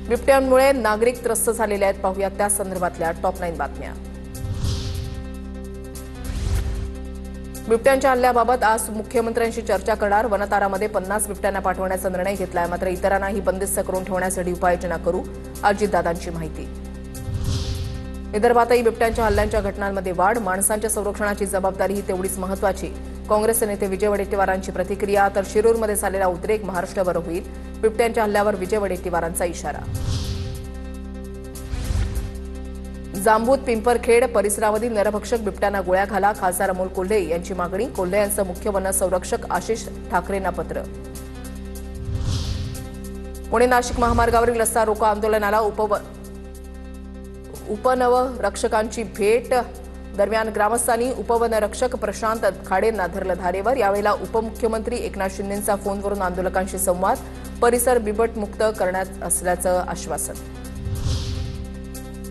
बिबट्यांमुळे नागरिक त्रस्त झालेले आहेत। पाहूया त्या संदर्भातल्या टॉप 9 बातम्या। बिबट्यांच्या हल्ल्याबाबत आज मुख्यमंत्र्यांशी चर्चा करणार। वनतारामध्ये 50 बिबट्यांना पाठवण्याचा निर्णय घेतलाय, मात्र इतरांनाही बंदिस्त करून ठेवण्यासाठी उपाययोजना करू, अजितदादांची माहिती। विदर्भातही बिबट्यांच्या हल्ल्यांच्या घटनांमध्ये वाढ, माणसांच्या संरक्षणाची जबाबदारी ही तेवढीच महत्त्वाची। काँग्रेसचे नेते विजय वडेट्टीवारांची प्रतिक्रिया। तर शिरूरमध्ये झालेला उद्रेक महाराष्ट्रभर होईल, बिबट्यांच्या हल्ल्यावर विजय वडेट्टीवारांचा इशारा। जांबूत पिंपरखेड परिसरामधील नरभक्षक बिबट्यांना गोळ्या घाला, खासदार अमोल कोल्हे यांची मागणी। कोल्हे यांचं मुख्य वन संरक्षक आशिष ठाकरेंना पत्र। पुणे नाशिक महामार्गावरील रस्ता रोको आंदोलनाला उपनवरक्षकांची भेट। दरम्यान ग्रामस्थांनी उपवनरक्षक प्रशांत खाडेंना धरलं धारेवर। यावेळेला उपमुख्यमंत्री एकनाथ शिंदेंचा फोनवरून आंदोलकांशी संवाद। परिसर बिबटमुक्त करण्यात असल्याचं आश्वासन।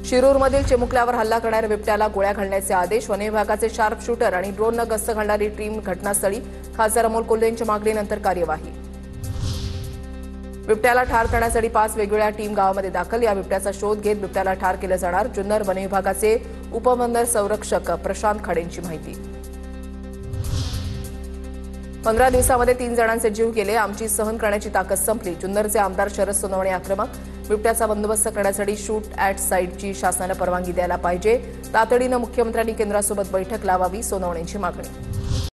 शिरूरमधील चिमुकल्यावर हल्ला करणाऱ्या बिबट्याला गोळ्या घालण्याचे आदेश। वन विभागाचे शार्प शूटर आणि ड्रोननं गस्त घालणारी टीम घटनास्थळी। खासदार अमोल कोल्हेंच्या मागणीनंतर कार्यवाही। बिबट्याला ठार करण्यासाठी 5 वेगवेगळ्या टीम गावामध्ये दाखल। या बिबट्याचा शोध घेत बिबट्याला ठार केलं जाणार। जुन्नर वन विभागाचे उपवन संरक्षक प्रशांत खाडेंची माहिती। 15 दिवसांमध्ये 3 जणांचे जीव गेले, आमची सहन करण्याची ताकद संपली। जुन्नरचे आमदार शरद सोनवणे आक्रमक। बिबट्याचा बंदोबस्त करण्यासाठी शूट ॲट साईटची शासनानं परवानगी द्यायला पाहिजे। तातडीनं मुख्यमंत्र्यांनी केंद्रासोबत बैठक लावावी, सोनवणेंची मागणी।